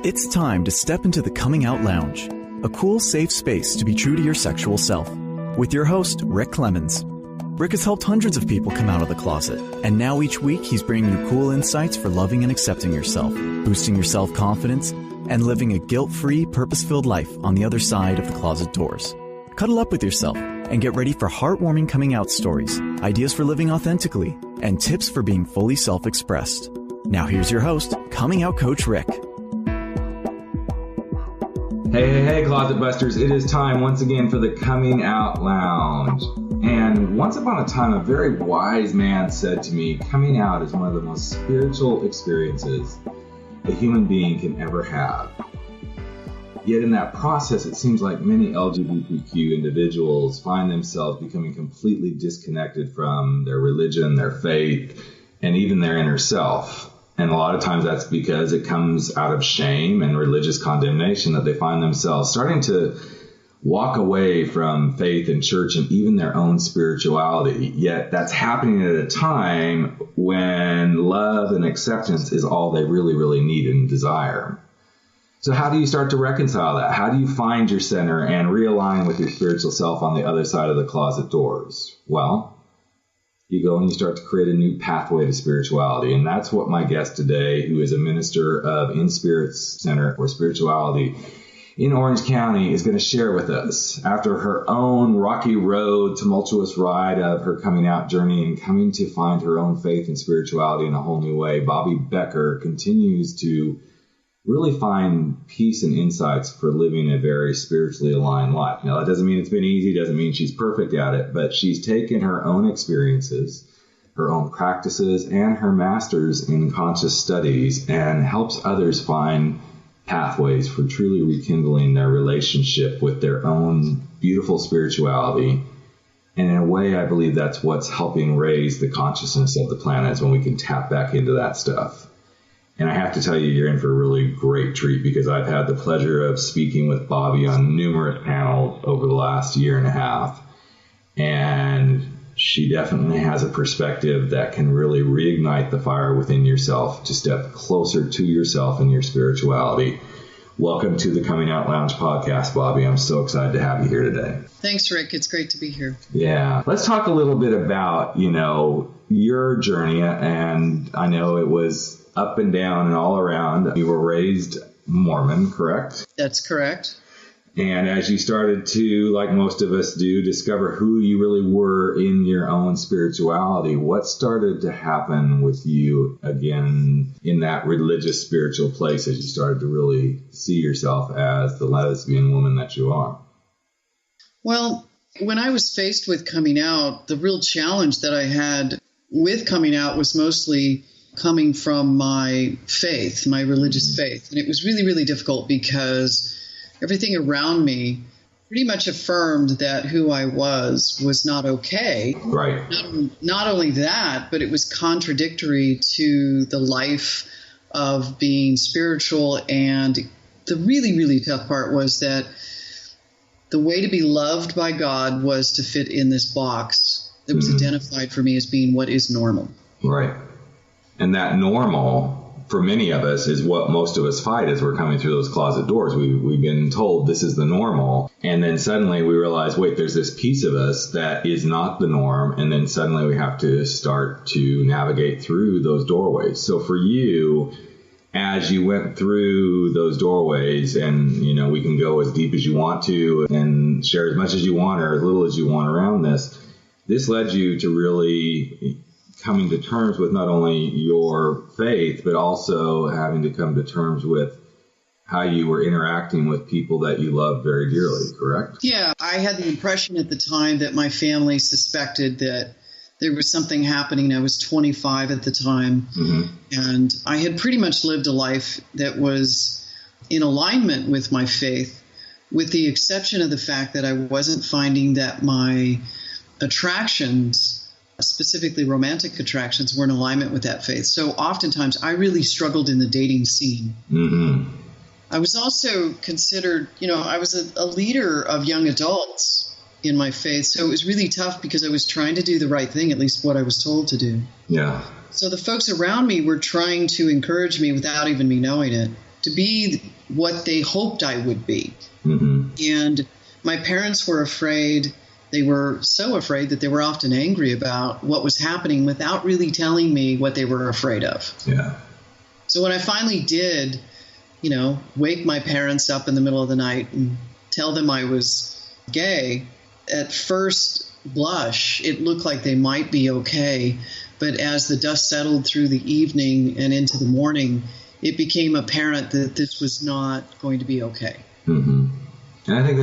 It's time to step into the Coming Out Lounge, a cool, safe space to be true to your sexual self. With your host, Rick Clemens. Rick has helped hundreds of people come out of the closet, and now each week he's bringing you cool insights for loving and accepting yourself, boosting your self-confidence, and living a guilt-free, purpose-filled life on the other side of the closet doors. Cuddle up with yourself and get ready for heartwarming coming out stories, ideas for living authentically, and tips for being fully self-expressed. Now here's your host, Coming Out Coach Rick. Hey, Closet Busters. It is time once again for the Coming Out Lounge. And once upon a time, a very wise man said to me, coming out is one of the most spiritual experiences a human being can ever have. Yet in that process, it seems like many LGBTQ individuals find themselves becoming completely disconnected from their religion, their faith, and even their inner self. And a lot of times that's because it comes out of shame and religious condemnation that they find themselves starting to walk away from faith and church and even their own spirituality. Yet that's happening at a time when love and acceptance is all they really, really need and desire. So how do you start to reconcile that? How do you find your center and realign with your spiritual self on the other side of the closet doors? Well, you go and you start to create a new pathway to spirituality. And that's what my guest today, who is a minister of InSpirit Center for Spirituality in Orange County, is going to share with us. After her own rocky road, tumultuous ride of her coming out journey and coming to find her own faith and spirituality in a whole new way, Bobbi Becker continues to really find peace and insights for living a very spiritually aligned life. Now, that doesn't mean it's been easy, doesn't mean she's perfect at it, but she's taken her own experiences, her own practices, and her master's in conscious studies and helps others find pathways for truly rekindling their relationship with their own beautiful spirituality. And in a way, I believe that's what's helping raise the consciousness of the planet, is when we can tap back into that stuff. And I have to tell you, you're in for a really great treat, because I've had the pleasure of speaking with Bobbi on numerous panels over the last year and a half. And she definitely has a perspective that can really reignite the fire within yourself to step closer to yourself and your spirituality. Welcome to the Coming Out Lounge podcast, Bobbi. I'm so excited to have you here today. Thanks, Rick. It's great to be here. Yeah. Let's talk a little bit about, your journey. And I know it was up and down and all around. You were raised Mormon, correct? That's correct. And as you started to, like most of us do, discover who you really were in your own spirituality, what started to happen with you again in that religious spiritual place as you started to really see yourself as the lesbian woman that you are? Well, when I was faced with coming out, the real challenge that I had with coming out was mostly coming from my faith, my religious faith. And it was really, really difficult because everything around me pretty much affirmed that who I was not okay. Right. Not only that, but it was contradictory to the life of being spiritual. And the really, really tough part was that the way to be loved by God was to fit in this box that was identified for me as being what is normal. Right. And that normal, for many of us, is what most of us fight as we're coming through those closet doors. We've been told this is the normal. And then suddenly we realize, wait, there's this piece of us that is not the norm. And then suddenly we have to start to navigate through those doorways. So for you, as you went through those doorways, and, we can go as deep as you want to and share as much as you want or as little as you want around this led you to really coming to terms with not only your faith, but also having to come to terms with how you were interacting with people that you loved very dearly, correct? Yeah, I had the impression at the time that my family suspected that there was something happening. I was 25 at the time, and I had pretty much lived a life that was in alignment with my faith, with the exception of the fact that I wasn't finding that my attractions, specifically romantic attractions, were in alignment with that faith. So oftentimes I really struggled in the dating scene. I was also considered, I was a leader of young adults in my faith. So it was really tough because I was trying to do the right thing, at least what I was told to do. Yeah. So the folks around me were trying to encourage me without even me knowing it. to be what they hoped I would be. Mm-hmm. And my parents were afraid. They were so afraid that they were often angry about what was happening without really telling me what they were afraid of. Yeah. So when I finally did, wake my parents up in the middle of the night and tell them I was gay, at first blush, it looked like they might be okay. But as the dust settled through the evening and into the morning, it became apparent that this was not going to be okay. Mm-hmm. And I think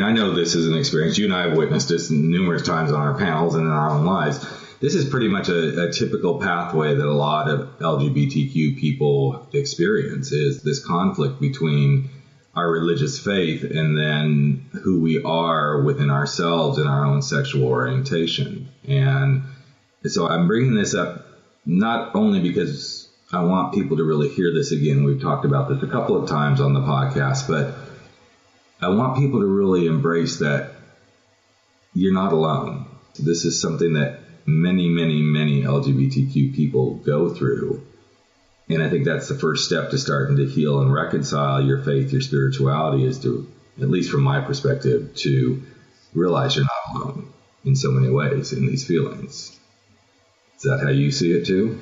I know this is an experience. You and I have witnessed this numerous times on our panels and in our own lives. This is pretty much a typical pathway that a lot of LGBTQ people experience, is this conflict between our religious faith and then who we are within ourselves and our own sexual orientation. And so I'm bringing this up not only because I want people to really hear this again. We've talked about this a couple of times on the podcast, but I want people to really embrace that you're not alone. This is something that many, many, many LGBTQ people go through. And I think that's the first step to starting to heal and reconcile your faith, your spirituality, is to, at least from my perspective, to realize you're not alone in so many ways in these feelings. Is that how you see it too?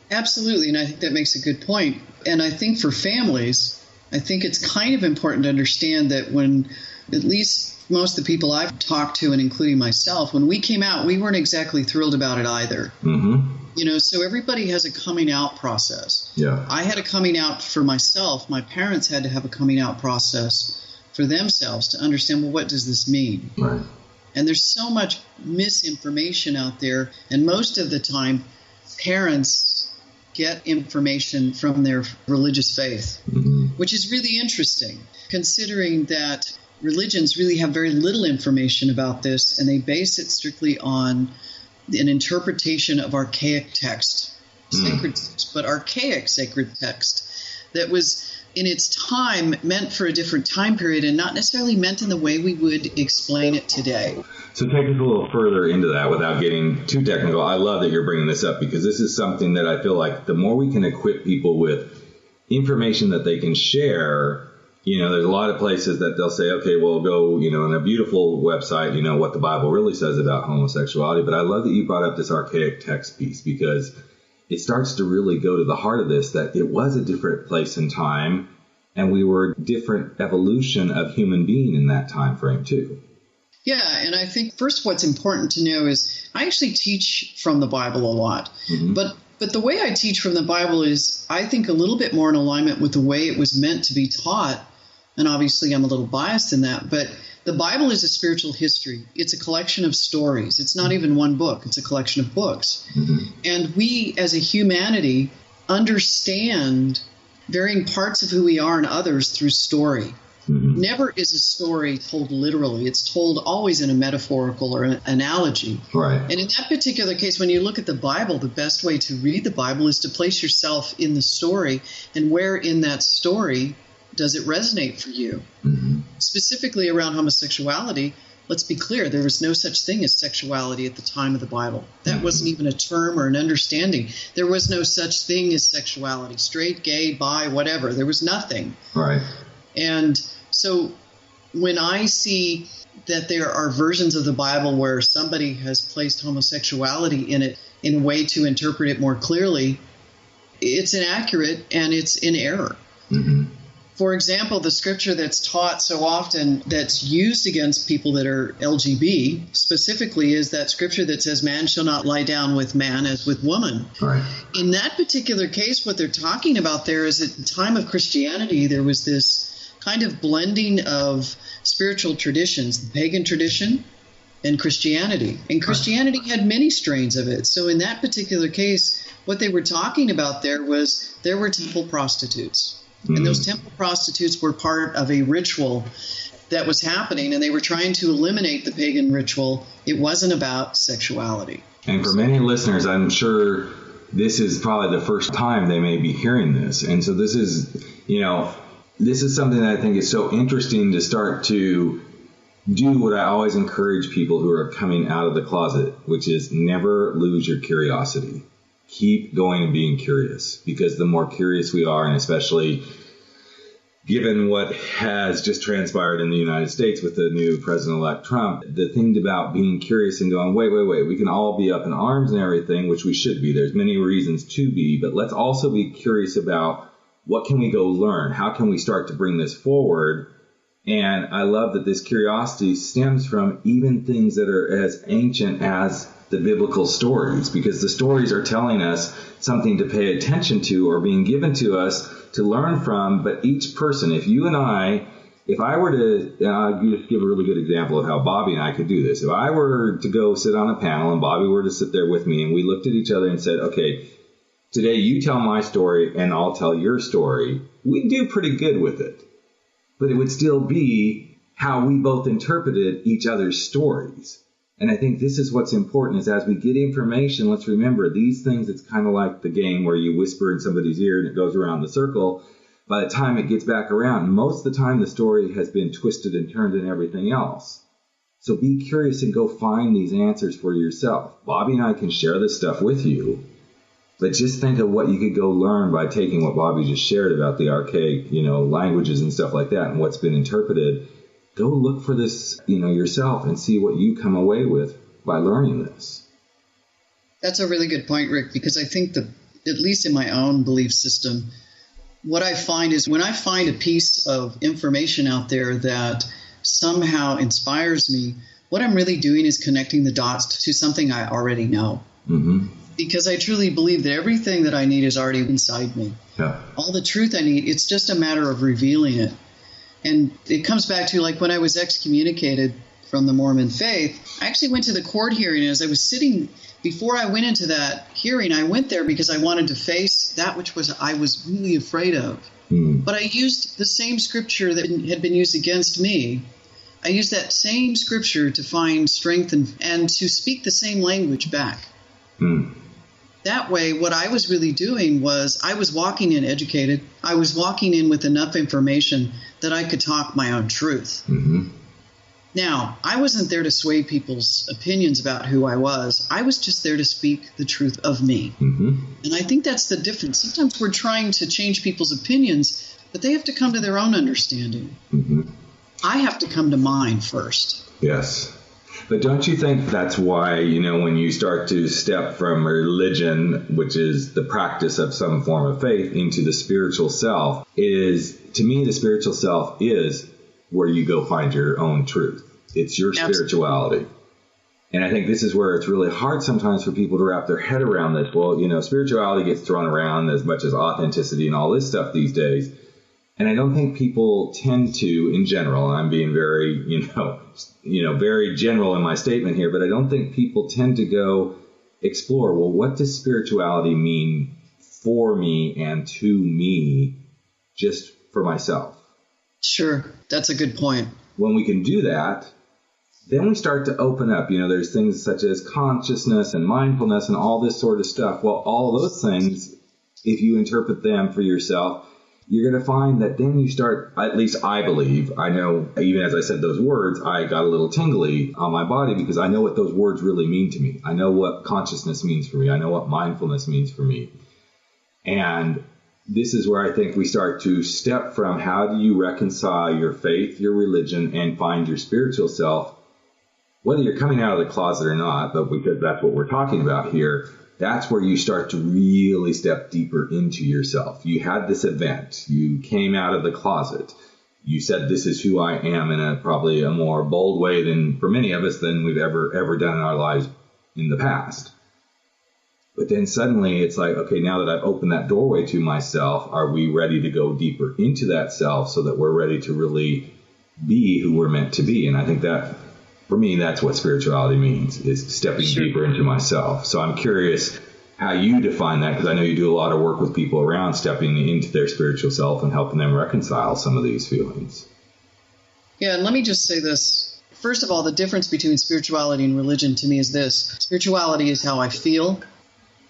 Absolutely. And I think that makes a good point. And I think for families, I think it's kind of important to understand that when, at least most of the people I've talked to, and including myself, when we came out, we weren't exactly thrilled about it either. Mm-hmm. So everybody has a coming out process. Yeah. I had a coming out for myself. My parents had to have a coming out process for themselves to understand, well, what does this mean? Right. And there's so much misinformation out there. And most of the time, parents get information from their religious faith, mm-hmm. which is really interesting, considering that religions really have very little information about this, and they base it strictly on an interpretation of archaic text, sacred text, but archaic sacred text that was in its time meant for a different time period and not necessarily meant in the way we would explain it today. So take us a little further into that without getting too technical. I love that you're bringing this up, because this is something that I feel like the more we can equip people with information that they can share, there's a lot of places that they'll say, okay, well, go, in a beautiful website, what the Bible really says about homosexuality. But I love that you brought up this archaic text piece, because it starts to really go to the heart of this, that it was a different place and time, and we were a different evolution of human being in that time frame too. Yeah, and I think first what's important to know is I actually teach from the Bible a lot. Mm-hmm. But the way I teach from the Bible is, I think, a little bit more in alignment with the way it was meant to be taught. And obviously I'm a little biased in that, but the Bible is a spiritual history. It's a collection of stories. It's not even one book. It's a collection of books. Mm-hmm. And we as a humanity understand varying parts of who we are and others through story. Mm-hmm. Never is a story told literally. It's told always in a metaphorical or an analogy. Right. And in that particular case, when you look at the Bible, the best way to read the Bible is to place yourself in the story, and where in that story does it resonate for you? Mm-hmm. Specifically around homosexuality, let's be clear, there was no such thing as sexuality at the time of the Bible. That Mm-hmm. wasn't even a term or an understanding. There was no such thing as sexuality, straight, gay, bi, whatever. There was nothing. Right. And so when I see that there are versions of the Bible where somebody has placed homosexuality in it in a way to interpret it more clearly, it's inaccurate and it's in error. Mm-hmm. For example, the scripture that's taught so often that's used against people that are LGB specifically is that scripture that says man shall not lie down with man as with woman. Right. In that particular case, what they're talking about there is at the time of Christianity, there was this kind of blending of spiritual traditions, the pagan tradition and Christianity. And Christianity had many strains of it. So in that particular case, what they were talking about there were temple prostitutes. And those temple prostitutes were part of a ritual that was happening, and they were trying to eliminate the pagan ritual. It wasn't about sexuality. And for many listeners, I'm sure this is probably the first time they may be hearing this. And so this is, this is something that I think is so interesting to start to do what I always encourage people who are coming out of the closet, which is never lose your curiosity. Keep going and being curious, because the more curious we are, and especially given what has just transpired in the United States with the new President-elect Trump, the thing about being curious and going, wait, we can all be up in arms and everything, which we should be. There's many reasons to be, but let's also be curious about what can we go learn? How can we start to bring this forward? And I love that this curiosity stems from even things that are as ancient as the biblical stories, because the stories are telling us something to pay attention to or being given to us to learn from. But each person, if you and I, if I were to, I'll just give a really good example of how Bobbi and I could do this. If I were to go sit on a panel and Bobbi were to sit there with me and we looked at each other and said, okay, today you tell my story and I'll tell your story, we'd do pretty good with it. But it would still be how we both interpreted each other's stories. And I think this is what's important, is as we get information, let's remember these things. It's kind of like the game where you whisper in somebody's ear and it goes around the circle. By the time it gets back around, most of the time the story has been twisted and turned and everything else. So be curious and go find these answers for yourself. Bobbi and I can share this stuff with you, but just think of what you could go learn by taking what Bobbi just shared about the archaic, languages and stuff like that and what's been interpreted. Go look for this, yourself and see what you come away with by learning this. That's a really good point, Rick, because I think that, at least in my own belief system, what I find is when I find a piece of information out there that somehow inspires me, what I'm really doing is connecting the dots to something I already know. Mm-hmm. Because I truly believe that everything that I need is already inside me. Yeah. All the truth I need, it's just a matter of revealing it. And it comes back to like when I was excommunicated from the Mormon faith, I actually went to the court hearing. And as I was sitting, before I went into that hearing, I went there because I wanted to face that which I was really afraid of. Mm. But I used the same scripture that had been used against me. I used that same scripture to find strength and to speak the same language back. Mm. That way, what I was really doing was I was walking in educated. I was walking in with enough information that I could talk my own truth. Mm-hmm. Now, I wasn't there to sway people's opinions about who I was. I was just there to speak the truth of me. Mm-hmm. And I think that's the difference. Sometimes we're trying to change people's opinions, but they have to come to their own understanding. Mm-hmm. I have to come to mine first. Yes. But don't you think that's why, when you start to step from religion, which is the practice of some form of faith, into the spiritual self, to me, the spiritual self is where you go find your own truth. It's your spirituality. And I think this is where it's really hard sometimes for people to wrap their head around this. Well, spirituality gets thrown around as much as authenticity and all this stuff these days. And I don't think people tend to, in general, and I'm being very, very general in my statement here, but I don't think people tend to go explore, well, what does spirituality mean for me and to me, just for myself? Sure. That's a good point. When we can do that, then we start to open up. There's things such as consciousness and mindfulness and all this sort of stuff. Well, all those things, if you interpret them for yourself, you're going to find that then you start, at least I believe, I know, even as I said those words, I got a little tingly on my body because I know what those words really mean to me. I know what consciousness means for me. I know what mindfulness means for me. And this is where I think we start to step from how do you reconcile your faith, your religion, and find your spiritual self, whether you're coming out of the closet or not, but because that's what we're talking about here. That's where you start to really step deeper into yourself. You had this event. You came out of the closet. You said, this is who I am in probably a more bold way than for many of us than we've ever done in our lives in the past. But then suddenly it's like, okay, now that I've opened that doorway to myself, are we ready to go deeper into that self so that we're ready to really be who we're meant to be? And I think that, for me, that's what spirituality means, is stepping deeper into myself. So I'm curious how you define that, because I know you do a lot of work with people around stepping into their spiritual self and helping them reconcile some of these feelings. Yeah, and let me just say this. First of all, the difference between spirituality and religion to me is this. Spirituality is how I feel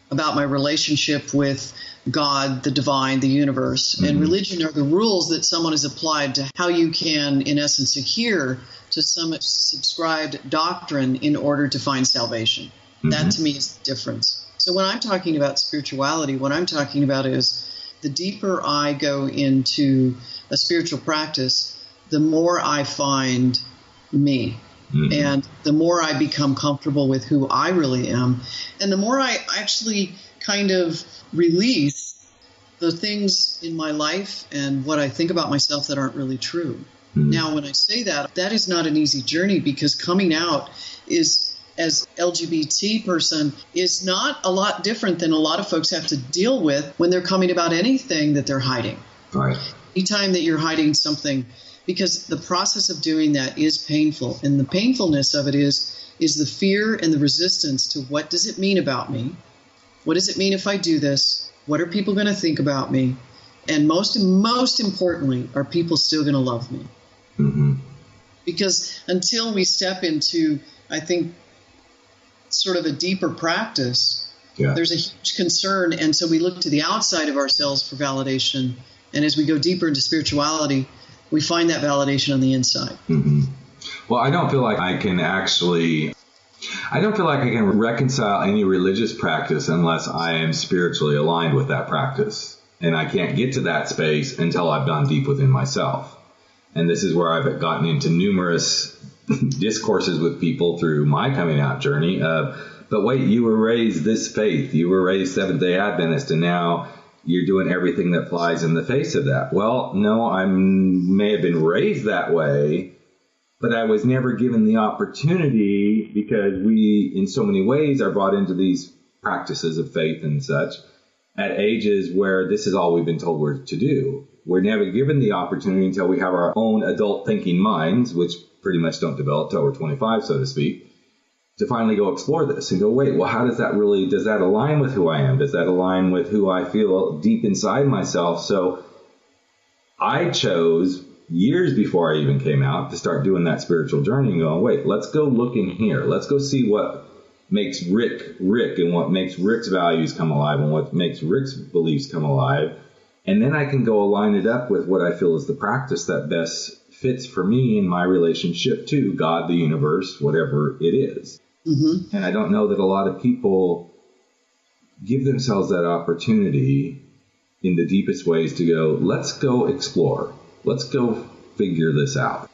about my relationship with God, the divine, the universe. Mm-hmm. And religion are the rules that someone has applied to how you can, in essence, adhere to some subscribed doctrine in order to find salvation. Mm-hmm. That, to me, is the difference. So when I'm talking about spirituality, what I'm talking about is the deeper I go into a spiritual practice, the more I find me. Mm-hmm. And the more I become comfortable with who I really am, and the more I actually kind of release the things in my life and what I think about myself that aren't really true. Mm-hmm. Now, when I say that, that is not an easy journey, because coming out is, as LGBT person, is not a lot different than a lot of folks have to deal with when they're coming about anything that they're hiding. Right. Anytime that you're hiding something, because the process of doing that is painful. And the painfulness of it is the fear and the resistance to, what does it mean about me? What does it mean if I do this? What are people going to think about me? And most importantly, are people still going to love me? Mm-hmm. Because until we step into, I think, sort of a deeper practice, there's a huge concern. And so we look to the outside of ourselves for validation. And as we go deeper into spirituality, we find that validation on the inside. Mm-hmm. Well, I don't feel like I can reconcile any religious practice unless I am spiritually aligned with that practice. And I can't get to that space until I've gone deep within myself. And this is where I've gotten into numerous discourses with people through my coming out journey of, but wait, you were raised this faith, you were raised Seventh-day Adventist, and now you're doing everything that flies in the face of that. Well, no, I may have been raised that way, but I was never given the opportunity, because we, in so many ways, are brought into these practices of faith and such at ages where this is all we've been told we're to do. We're never given the opportunity until we have our own adult thinking minds, which pretty much don't develop till we're 25, so to speak, to finally go explore this and go, wait, well, how does that align with who I am? Does that align with who I feel deep inside myself? So I chose, years before I even came out, to start doing that spiritual journey and going, wait, let's go look in here. Let's go see what makes Rick, and what makes Rick's values come alive, and what makes Rick's beliefs come alive. And then I can go align it up with what I feel is the practice that best fits for me in my relationship to God, the universe, whatever it is. Mm-hmm. And I don't know that a lot of people give themselves that opportunity in the deepest ways to go, let's go explore. Let's go figure this out.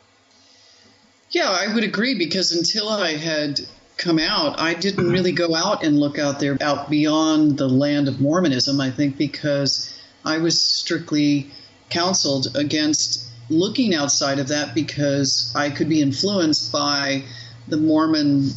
Yeah, I would agree, because until I had come out, I didn't really go out and look out there, out beyond the land of Mormonism, I think, because I was strictly counseled against looking outside of that, because I could be influenced by the Mormon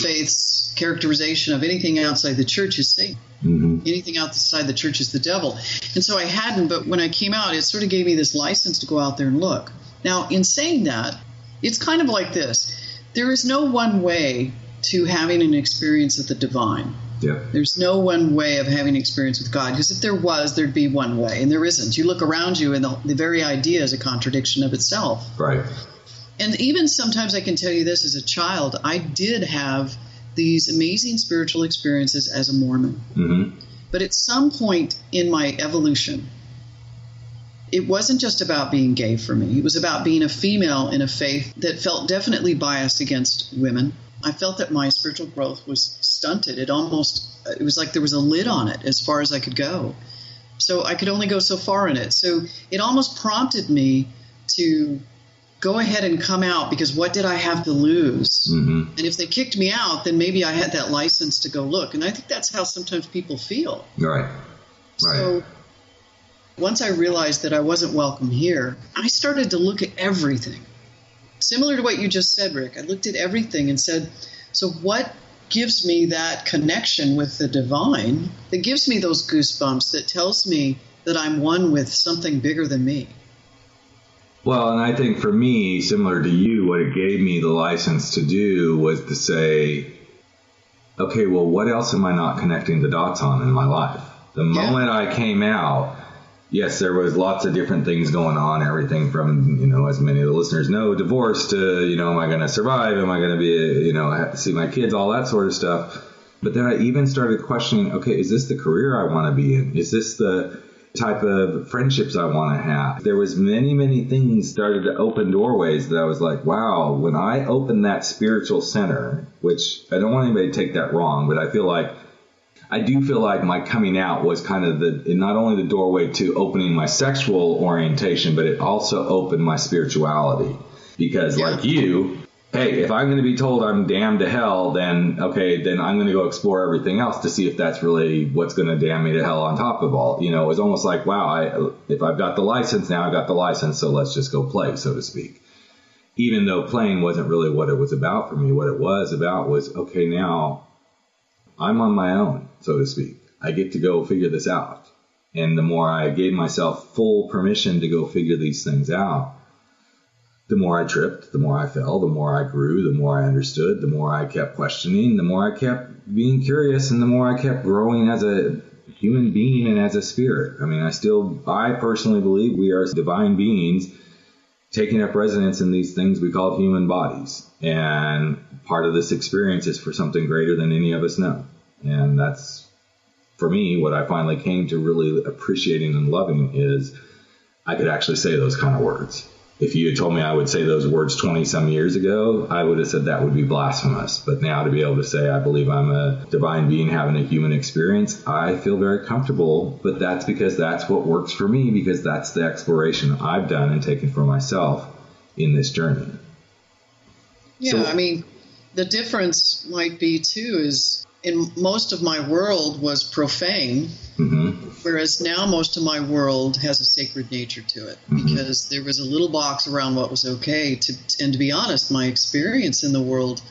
faith's characterization of anything outside the church is Satan. Mm-hmm. Anything outside the church is the devil. And so I hadn't, but when I came out, it sort of gave me this license to go out there and look. Now, in saying that, it's kind of like this. There is no one way to having an experience of the divine. Yeah. There's no one way of having an experience with God, because if there was, there'd be one way, and there isn't. You look around you, and the very idea is a contradiction of itself. Right. And even sometimes, I can tell you this, as a child, I did have these amazing spiritual experiences as a Mormon. Mm-hmm. But at some point in my evolution, it wasn't just about being gay for me. It was about being a female in a faith that felt definitely biased against women. I felt that my spiritual growth was stunted. It was like there was a lid on it as far as I could go. So I could only go so far in it. So it almost prompted me to go ahead and come out, because what did I have to lose? Mm-hmm. And if they kicked me out, then maybe I had that license to go look. And I think that's how sometimes people feel. Right. So once I realized that I wasn't welcome here, I started to look at everything. Similar to what you just said, Rick, I looked at everything and said, so what gives me that connection with the divine, that gives me those goosebumps, that tells me that I'm one with something bigger than me? Well, and I think for me, similar to you, what it gave me the license to do was to say, okay, well, what else am I not connecting the dots on in my life? The moment I came out, yes, there was lots of different things going on, everything from, as many of the listeners know, divorce to, am I going to survive? Am I going to be, have to see my kids, all that sort of stuff. But then I even started questioning, okay, is this the career I want to be in? Is this the type of friendships I want to have? There was many things started to open doorways that I was like, wow, when I opened that spiritual center, which I don't want anybody to take that wrong, but I feel like I do feel like my coming out was kind of not only the doorway to opening my sexual orientation, but it also opened my spirituality. Because like you, hey, if I'm going to be told I'm damned to hell, then I'm going to go explore everything else to see if that's really what's going to damn me to hell on top of all. It was almost like, wow, if I've got the license now, I've got the license, so let's just go play, so to speak. Even though playing wasn't really what it was about for me, what it was about was, okay, now I'm on my own, so to speak. I get to go figure this out. And the more I gave myself full permission to go figure these things out, the more I tripped, the more I fell, the more I grew, the more I understood, the more I kept questioning, the more I kept being curious, and the more I kept growing as a human being and as a spirit. I mean, I personally believe we are divine beings taking up residence in these things we call human bodies. And part of this experience is for something greater than any of us know. And that's, for me, what I finally came to really appreciating and loving is I could actually say those kind of words. If you had told me I would say those words 20 some years ago, I would have said that would be blasphemous. But now to be able to say I believe I'm a divine being having a human experience, I feel very comfortable. But that's because that's what works for me, because that's the exploration I've done and taken for myself in this journey. Yeah, I mean, the difference might be, too, is in most of my world was profane, whereas now most of my world has a sacred nature to it, because there was a little box around what was okay. And to be honest, my experience in the world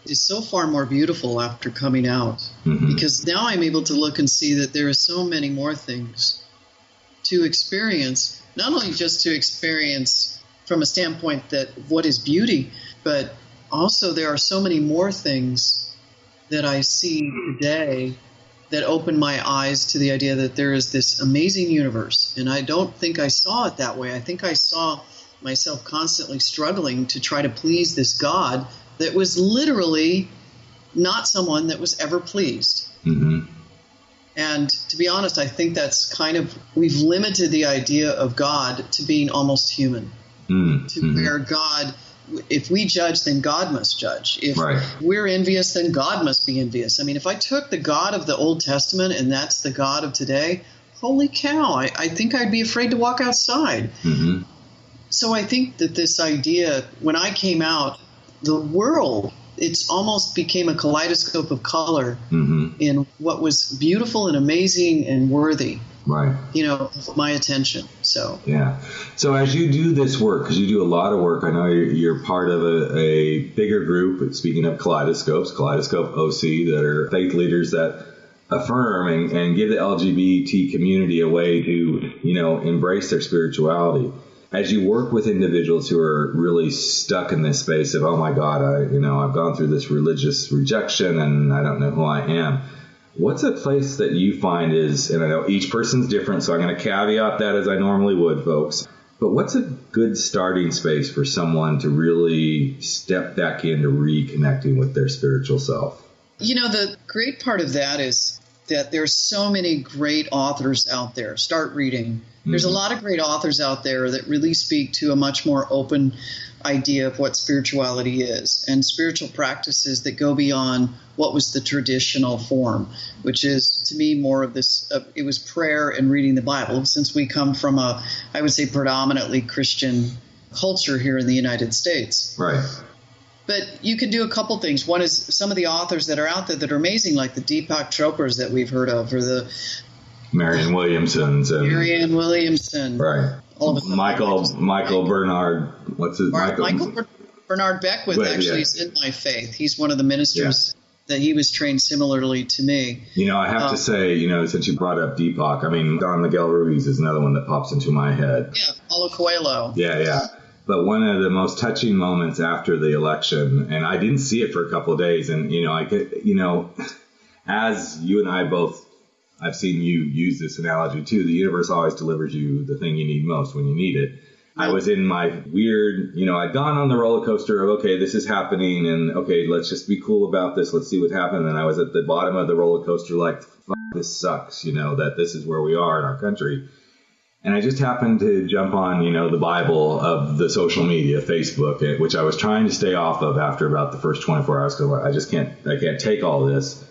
is so far more beautiful after coming out, because now I'm able to look and see that there are so many more things to experience, not only just to experience from a standpoint that what is beauty, but also there are so many more things that I see today that open my eyes to the idea that there is this amazing universe. And I don't think I saw it that way. I think I saw myself constantly struggling to try to please this God that was literally not someone that was ever pleased. And to be honest, I think that's we've limited the idea of God to being almost human, to where God, if we judge, then God must judge. If we're envious, then God must be envious. I mean, if I took the God of the Old Testament and that's the God of today, holy cow, I think I'd be afraid to walk outside. So I think that this idea, when I came out, the world, it's almost became a kaleidoscope of color in what was beautiful and amazing and worthy. Of my attention. So as you do this work, because you do a lot of work, I know you're part of a bigger group, speaking of kaleidoscopes, Kaleidoscope OC, that are faith leaders that affirm and give the LGBT community a way to, embrace their spirituality. As you work with individuals who are really stuck in this space of, oh my God, I've gone through this religious rejection and I don't know who I am. What's a place that you find is, and I know each person's different, so I'm going to caveat that as I normally would, folks, but what's a good starting space for someone to really step back into reconnecting with their spiritual self? The great part of that is that there's so many great authors out there. Start reading. There's a lot of great authors out there that really speak to a much more open idea of what spirituality is, and spiritual practices that go beyond what was the traditional form, which is, to me, more of this, it was prayer and reading the Bible, since we come from I would say, predominantly Christian culture here in the United States. But you can do a couple things. One is some of the authors that are out there that are amazing, like the Deepak Chopras that we've heard of, or the Marianne Williamson. Michael Bernard. What's his Michael Bernard Beckwith actually is in my faith. He's one of the ministers that he was trained similarly to me. I have to say, since you brought up Deepak, I mean, Don Miguel Ruiz is another one that pops into my head. Paulo Coelho. But one of the most touching moments after the election, and I didn't see it for a couple of days, and as you and I both, I've seen you use this analogy too. The universe always delivers you the thing you need most when you need it. I was in my weird, I'd gone on the roller coaster of, okay, this is happening, and okay, let's just be cool about this. Let's see what happened. And I was at the bottom of the roller coaster like, fuck, this sucks, that this is where we are in our country. And I just happened to jump on, the Bible of the social media, Facebook, which I was trying to stay off of after about the first 24 hours because I can't take all this.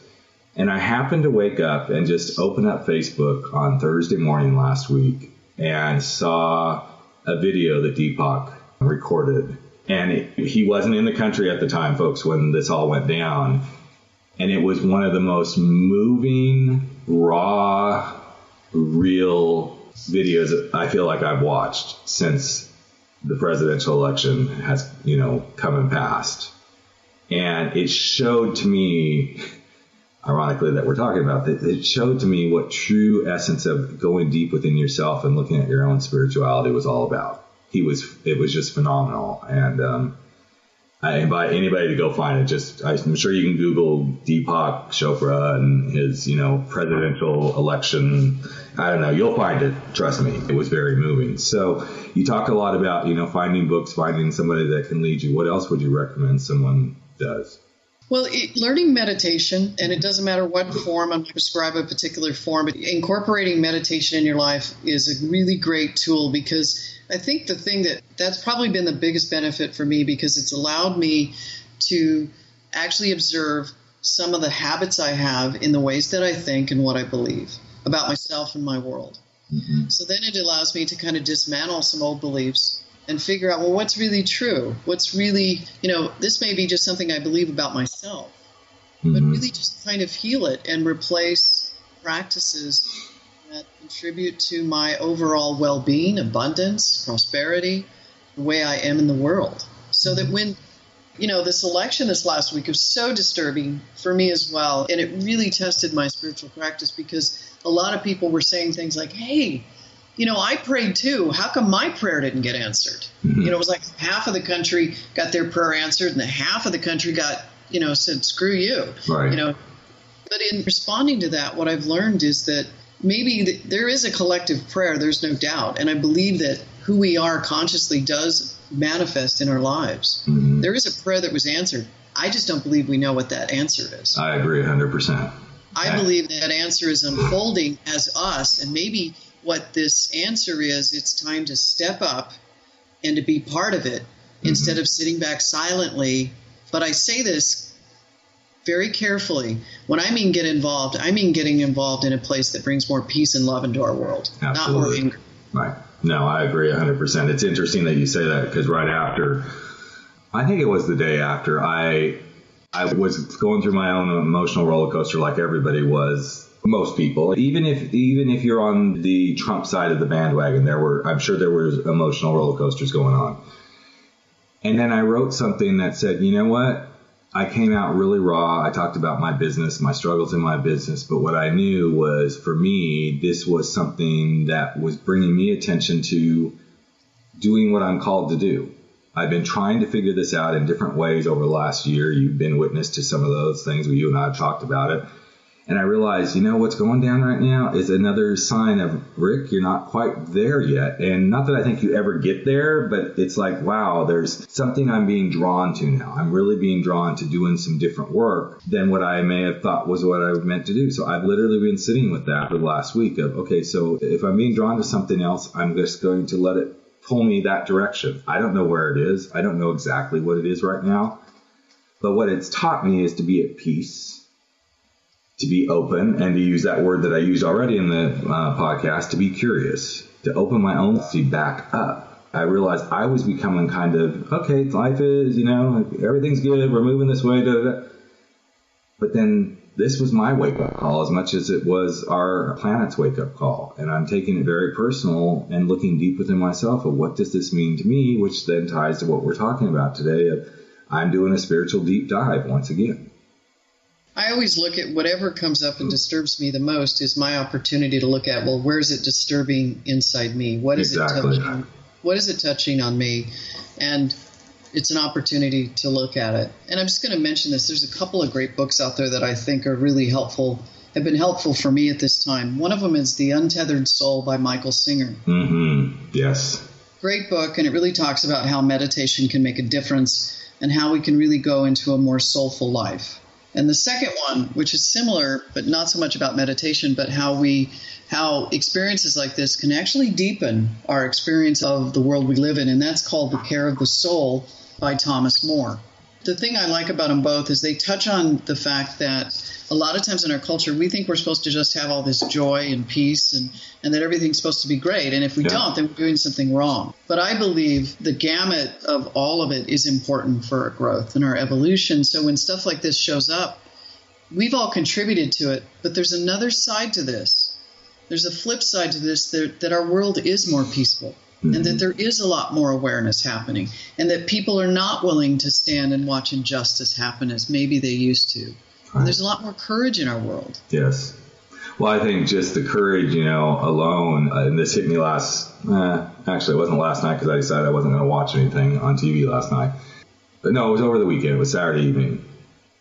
And I happened to wake up and just open up Facebook on Thursday morning last week and saw a video that Deepak recorded. And he wasn't in the country at the time, folks, when this all went down. And it was one of the most moving, raw, real videos that I feel like I've watched since the presidential election has, come and passed. And it showed to me, ironically, that we're talking about this, it showed to me what true essence of going deep within yourself and looking at your own spirituality was all about. It was just phenomenal. And I invite anybody to go find it. I'm sure you can Google Deepak Chopra and his, presidential election. I don't know. You'll find it. Trust me. It was very moving. So you talk a lot about, finding books, finding somebody that can lead you. What else would you recommend someone does? Well, learning meditation, and it doesn't matter what form, I'm going to prescribe a particular form, but incorporating meditation in your life is a really great tool, because I think the thing that's probably been the biggest benefit for me, because it's allowed me to actually observe some of the habits I have in the ways that I think and what I believe about myself and my world. Mm-hmm. So then it allows me to kind of dismantle some old beliefs and figure out, well, what's really true? What's really, this may be just something I believe about myself, mm-hmm. but really just kind of heal it and replace practices that contribute to my overall well-being, abundance, prosperity, the way I am in the world. So that when, this election this last week was so disturbing for me as well, and it really tested my spiritual practice, because a lot of people were saying things like, hey, I prayed too. How come my prayer didn't get answered? Mm-hmm. It was like half of the country got their prayer answered, and the half of the country got, said, screw you. Right. But in responding to that, what I've learned is that maybe there is a collective prayer, there's no doubt. And I believe that who we are consciously does manifest in our lives. Mm-hmm. There is a prayer that was answered. I just don't believe we know what that answer is. I agree 100%. I believe that answer is unfolding as us, and maybe what this answer is, it's time to step up and to be part of it, mm-hmm. instead of sitting back silently. But I say this very carefully. When I mean get involved, I mean getting involved in a place that brings more peace and love into our world, Absolutely. Not more anger. Right. No, I agree 100%. It's interesting that you say that, because right after, I think it was the day after, I was going through my own emotional roller coaster like everybody was. Most people, even if you're on the Trump side of the bandwagon, I'm sure there were emotional roller coasters going on. And then I wrote something that said, you know what? I came out really raw. I talked about my business, my struggles in my business. But what I knew was, for me, this was something that was bringing me attention to doing what I'm called to do. I've been trying to figure this out in different ways over the last year. You've been witness to some of those things where you and I have talked about it. And I realized, what's going down right now is another sign of, Rick, you're not quite there yet. And not that I think you ever get there, but it's like, wow, there's something I'm being drawn to now. I'm really being drawn to doing some different work than what I may have thought was what I meant to do. So I've literally been sitting with that for the last week of, okay, so if I'm being drawn to something else, I'm just going to let it pull me that direction. I don't know where it is. I don't know exactly what it is right now. But what it's taught me is to be at peace, to be open, and to use that word that I used already in the podcast, to be curious, to open my own seat back up. I realized I was becoming kind of, okay, life is, everything's good, we're moving this way, da, da, da. But then this was my wake-up call as much as it was our planet's wake-up call. And I'm taking it very personal and looking deep within myself of what does this mean to me, which then ties to what we're talking about today. I'm doing a spiritual deep dive once again. I always look at whatever comes up and disturbs me the most is my opportunity to look at, well, where is it disturbing inside me? What is Exactly. it touching? What is it touching on me? And it's an opportunity to look at it. And I'm just going to mention this. There's a couple of great books out there that I think are really helpful, have been helpful for me at this time. One of them is The Untethered Soul by Michael Singer. Mm-hmm. Yes. Great book, and it really talks about how meditation can make a difference and how we can really go into a more soulful life. And the second one, which is similar, but not so much about meditation, but how experiences like this can actually deepen our experience of the world we live in. And that's called The Care of the Soul by Thomas More. The thing I like about them both is they touch on the fact that a lot of times in our culture, we think we're supposed to just have all this joy and peace and that everything's supposed to be great. And if we don't, then we're doing something wrong. But I believe the gamut of all of it is important for our growth and our evolution. So when stuff like this shows up, we've all contributed to it. But there's another side to this. There's a flip side to this, that our world is more peaceful. Mm-hmm. And that there is a lot more awareness happening, and that people are not willing to stand and watch injustice happen as maybe they used to. Right. And there's a lot more courage in our world. Yes. Well, I think just the courage, alone, and this hit me actually it wasn't last night because I decided I wasn't going to watch anything on TV last night. But no, it was over the weekend. It was Saturday evening.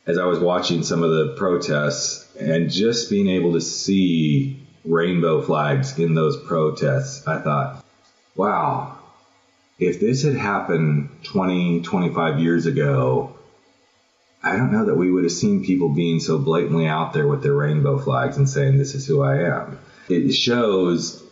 As I was watching some of the protests and just being able to see rainbow flags in those protests, I thought, wow, if this had happened 20, 25 years ago, I don't know that we would have seen people being so blatantly out there with their rainbow flags and saying, this is who I am. It shows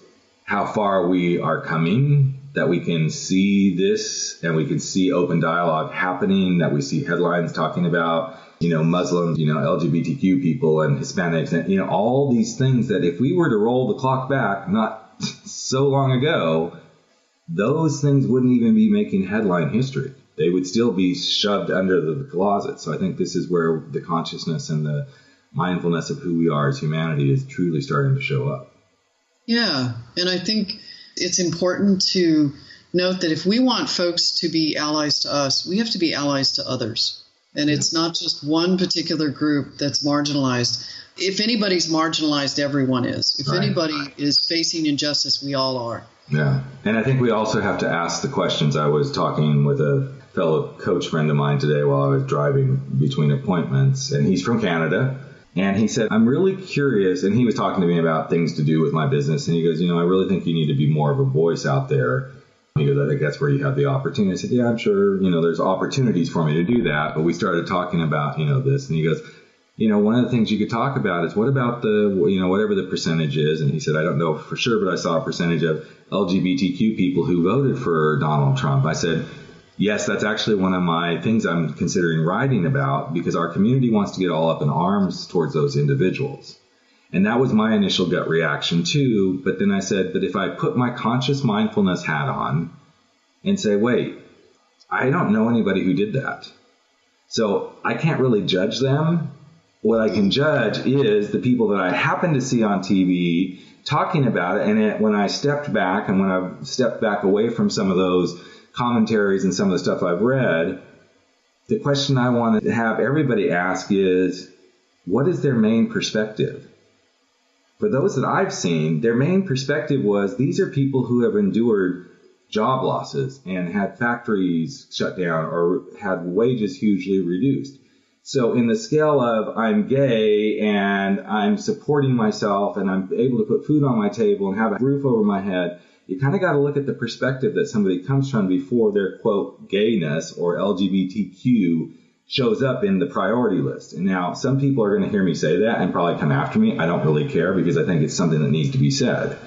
how far we are coming, that we can see this and we can see open dialogue happening, that we see headlines talking about, Muslims, LGBTQ people and Hispanics, and, all these things that if we were to roll the clock back not so long ago, those things wouldn't even be making headline history. They would still be shoved under the closet. So I think this is where the consciousness and the mindfulness of who we are as humanity is truly starting to show up. Yeah, and I think it's important to note that if we want folks to be allies to us, we have to be allies to others. And it's not just one particular group that's marginalized. If anybody's marginalized, everyone is. If anybody is facing injustice, we all are. Yeah. And I think we also have to ask the questions. I was talking with a fellow coach friend of mine today while I was driving between appointments, and he's from Canada. And he said, I'm really curious. And he was talking to me about things to do with my business. And he goes, I really think you need to be more of a voice out there. He goes, I think that's where you have the opportunity. I said, yeah, I'm sure, there's opportunities for me to do that. But we started talking about, this. And he goes, one of the things you could talk about is what about the, whatever the percentage is. And he said, I don't know for sure, but I saw a percentage of LGBTQ people who voted for Donald Trump. I said, yes, that's actually one of my things I'm considering writing about, because our community wants to get all up in arms towards those individuals. And that was my initial gut reaction too. But then I said, but if I put my conscious mindfulness hat on and say, wait, I don't know anybody who did that, so I can't really judge them. What I can judge is the people that I happen to see on TV talking about it. And when I stepped back and when I've stepped back away from some of those commentaries and some of the stuff I've read, the question I want to have everybody ask is, what is their main perspective? For those that I've seen, their main perspective was these are people who have endured job losses and had factories shut down or had wages hugely reduced. So in the scale of I'm gay and I'm supporting myself and I'm able to put food on my table and have a roof over my head, you kind of got to look at the perspective that somebody comes from before their, quote, gayness or LGBTQ shows up in the priority list. And now some people are going to hear me say that and probably come after me. I don't really care because I think it's something that needs to be said.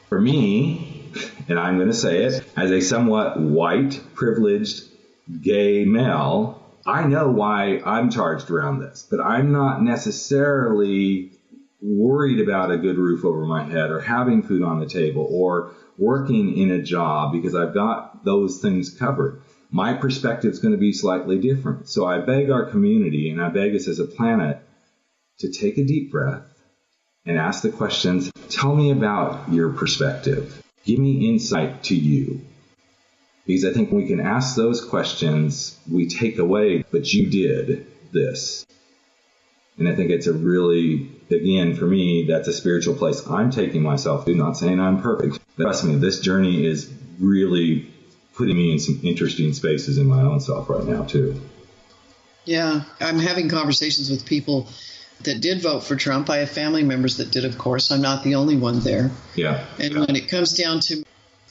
For me, and I'm going to say it, as a somewhat white, privileged, gay male, I know why I'm charged around this, but I'm not necessarily worried about a good roof over my head or having food on the table or working in a job because I've got those things covered. My perspective is going to be slightly different. So I beg our community and I beg us as a planet to take a deep breath and ask the questions. Tell me about your perspective. Give me insight to you. Because I think when we can ask those questions, we take away, but you did this. And I think it's a really, again, for me, that's a spiritual place I'm taking myself to, not saying I'm perfect. Trust me, this journey is really putting me in some interesting spaces in my own self right now, too. Yeah, I'm having conversations with people that did vote for Trump. I have family members that did, of course. I'm not the only one there. Yeah. And when it comes down to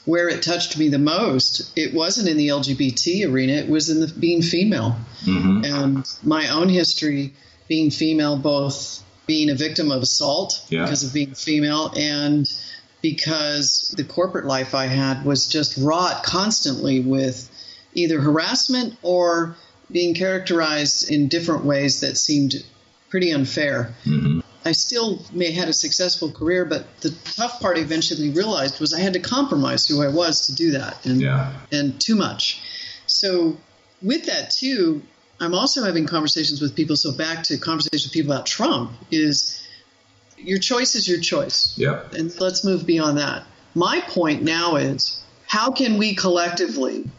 where it touched me the most, it wasn't in the LGBT arena. It was in the being female. Mm-hmm. And my own history being female, both being a victim of assault because of being female and because the corporate life I had was just wrought constantly with either harassment or being characterized in different ways that seemed pretty unfair. Mm-hmm. I still may have had a successful career, but the tough part I eventually realized was I had to compromise who I was to do that, and too much. So with that, too, I'm also having conversations with people. So back to conversations with people about Trump is your choice is your choice. Yep. And let's move beyond that. My point now is how can we collectively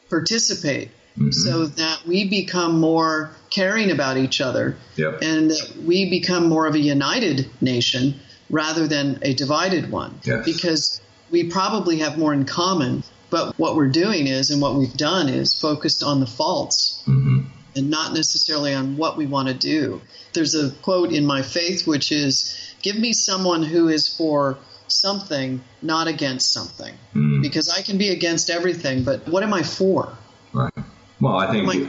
participate so that we become more caring about each other and that we become more of a united nation rather than a divided one? Yes. Because we probably have more in common, but what we're doing is, and what we've done is focused on the faults and not necessarily on what we want to do. There's a quote in my faith, which is, give me someone who is for something, not against something. Because I can be against everything, but what am I for? Right. Well, I think,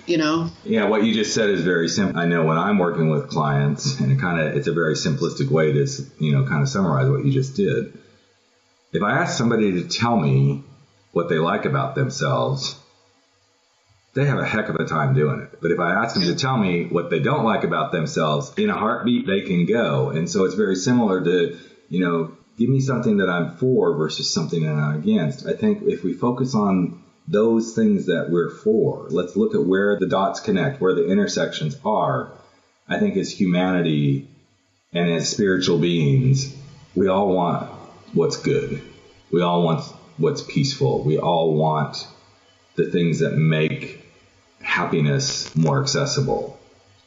yeah, what you just said is very simple. I know when I'm working with clients, and it's a very simplistic way to, kind of summarize what you just did. If I ask somebody to tell me what they like about themselves, they have a heck of a time doing it. But if I ask them to tell me what they don't like about themselves, in a heartbeat, they can go. And so it's very similar to, give me something that I'm for versus something that I'm against. I think if we focus on those things that we're for, let's look at where the dots connect, where the intersections are. I think as humanity and as spiritual beings, we all want what's good. We all want what's peaceful. We all want the things that make happiness more accessible.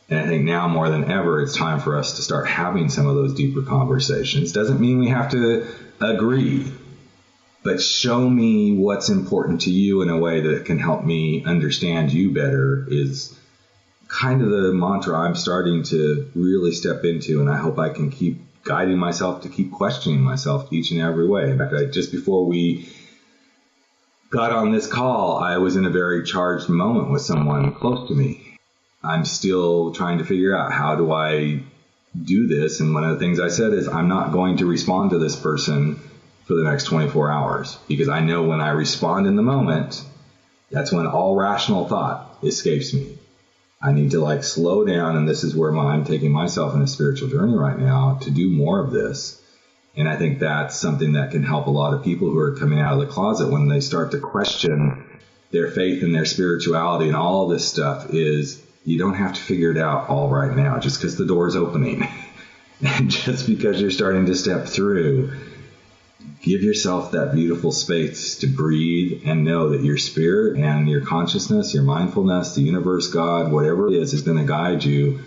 And I think now more than ever, it's time for us to start having some of those deeper conversations. Doesn't mean we have to agree, but show me what's important to you in a way that can help me understand you better is kind of the mantra I'm starting to really step into. And I hope I can keep guiding myself to keep questioning myself each and every way. In fact, just before we got on this call, I was in a very charged moment with someone close to me. I'm still trying to figure out, how do I do this? And one of the things I said is, I'm not going to respond to this person for the next 24 hours, because I know when I respond in the moment, that's when all rational thought escapes me. I need to slow down, and this is where I'm taking myself in a spiritual journey right now to do more of this. And I think that's something that can help a lot of people who are coming out of the closet when they start to question their faith and their spirituality and all of this stuff. Is you don't have to figure it out all right now just because the door's opening and just because you're starting to step through. Give yourself that beautiful space to breathe and know that your spirit and your consciousness, your mindfulness, the universe, God, whatever it is going to guide you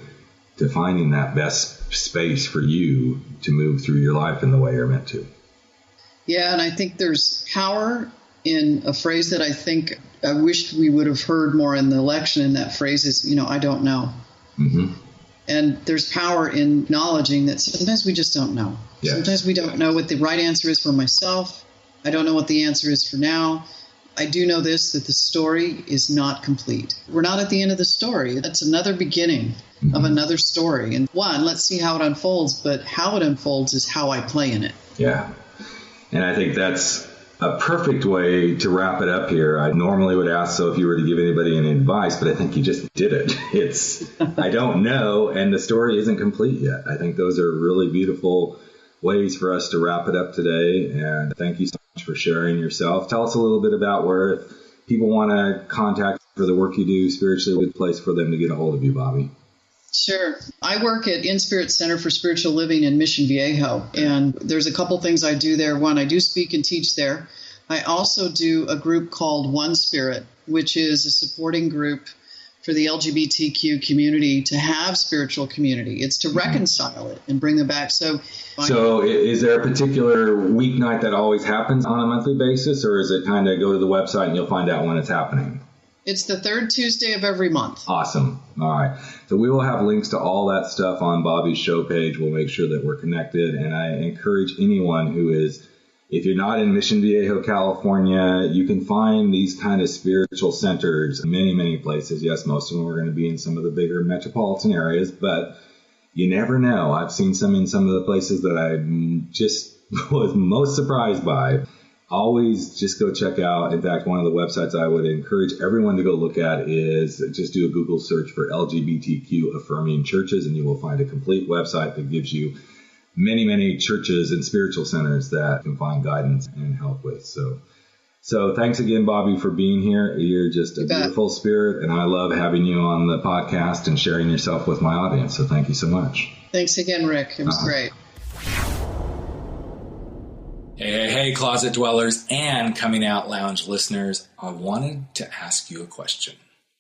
to finding that best space for you to move through your life in the way you're meant to. Yeah, and I think there's power in a phrase that I think I wished we would have heard more in the election, and that phrase is, I don't know. And there's power in acknowledging that sometimes we just don't know. Yes. Sometimes we don't know what the right answer is for myself. I don't know what the answer is for now. I do know this, that the story is not complete. We're not at the end of the story. That's another beginning of another story. And let's see how it unfolds, but how it unfolds is how I play in it. Yeah. And I think that's a perfect way to wrap it up here. I normally would ask, so if you were to give anybody any advice, but I think you just did it. It's, I don't know, and the story isn't complete yet. I think those are really beautiful ways for us to wrap it up today. And thank you so much for sharing yourself. Tell us a little bit about where, if people want to contact for the work you do spiritually, a good place for them to get a hold of you, Bobbi. Sure. I work at InSpirit Center for Spiritual Living in Mission Viejo, and there's a couple things I do there. One, I do speak and teach there. I also do a group called One Spirit, which is a supporting group for the LGBTQ community to have spiritual community. It's to reconcile it and bring them back. So is there a particular weeknight that always happens on a monthly basis, or is it kind of go to the website and you'll find out when it's happening? It's the third Tuesday of every month. Awesome. All right. So we will have links to all that stuff on Bobbi's show page. We'll make sure that we're connected. And I encourage anyone who is, if you're not in Mission Viejo, California, you can find these kind of spiritual centers in many, many places. Yes, most of them are going to be in some of the bigger metropolitan areas, but you never know. I've seen some in some of the places that I just was most surprised by. always just go check out. In fact, one of the websites I would encourage everyone to go look at is just do a Google search for LGBTQ affirming churches, and you will find a complete website that gives you many, many churches and spiritual centers that can find guidance and help with. So thanks again, Bobbi, for being here. You're just a beautiful spirit, and I love having you on the podcast and sharing yourself with my audience. So thank you so much. Thanks again, Rick. It was great. Hey, Closet Dwellers and Coming Out Lounge listeners, I wanted to ask you a question.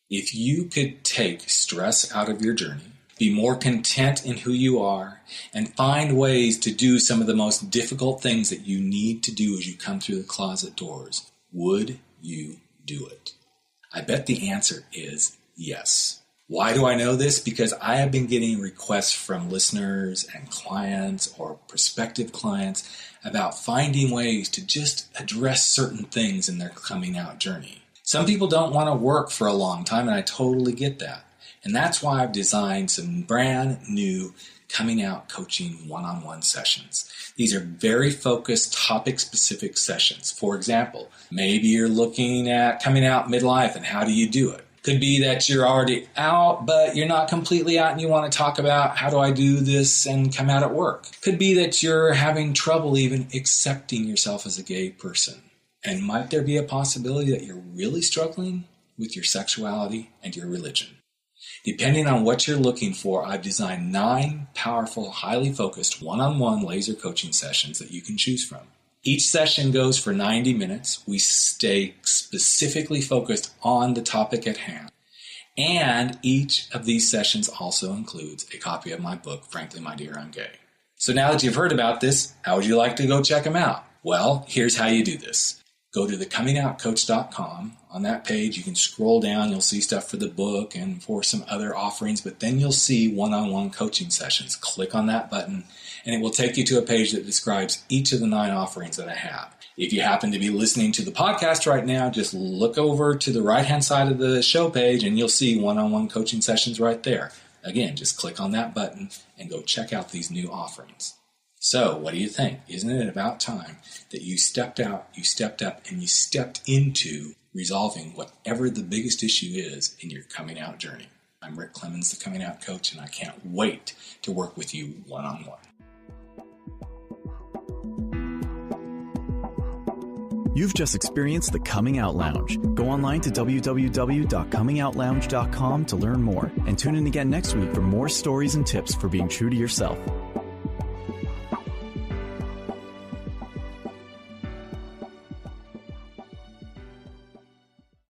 If you could take stress out of your journey, be more content in who you are, and find ways to do some of the most difficult things that you need to do as you come through the closet doors, would you do it? I bet the answer is yes. Why do I know this? Because I have been getting requests from listeners and clients or prospective clients about finding ways to just address certain things in their coming out journey. Some people don't want to work for a long time, and I totally get that. And that's why I've designed some brand new coming out coaching one-on-one sessions. These are very focused, topic-specific sessions. For example, maybe you're looking at coming out midlife and how do you do it? Could be that you're already out, but you're not completely out and you want to talk about how do I do this and come out at work. Could be that you're having trouble even accepting yourself as a gay person. And might there be a possibility that you're really struggling with your sexuality and your religion? Depending on what you're looking for, I've designed 9 powerful, highly focused one-on-one laser coaching sessions that you can choose from. Each session goes for 90 minutes. We stay specifically focused on the topic at hand. And each of these sessions also includes a copy of my book, Frankly, My Dear, I'm Gay. So now that you've heard about this, how would you like to go check them out? Well, here's how you do this. Go to thecomingoutcoach.com. On that page, you can scroll down. You'll see stuff for the book and for some other offerings, but then you'll see one-on-one coaching sessions. Click on that button, and it will take you to a page that describes each of the 9 offerings that I have. If you happen to be listening to the podcast right now, just look over to the right-hand side of the show page, and you'll see one-on-one coaching sessions right there. Again, just click on that button and go check out these new offerings. So, what do you think? Isn't it about time that you stepped out, you stepped up, and you stepped into resolving whatever the biggest issue is in your coming out journey? I'm Rick Clemens, the Coming Out Coach, and I can't wait to work with you one-on-one. You've just experienced the Coming Out Lounge. Go online to www.comingoutlounge.com to learn more, and tune in again next week for more stories and tips for being true to yourself.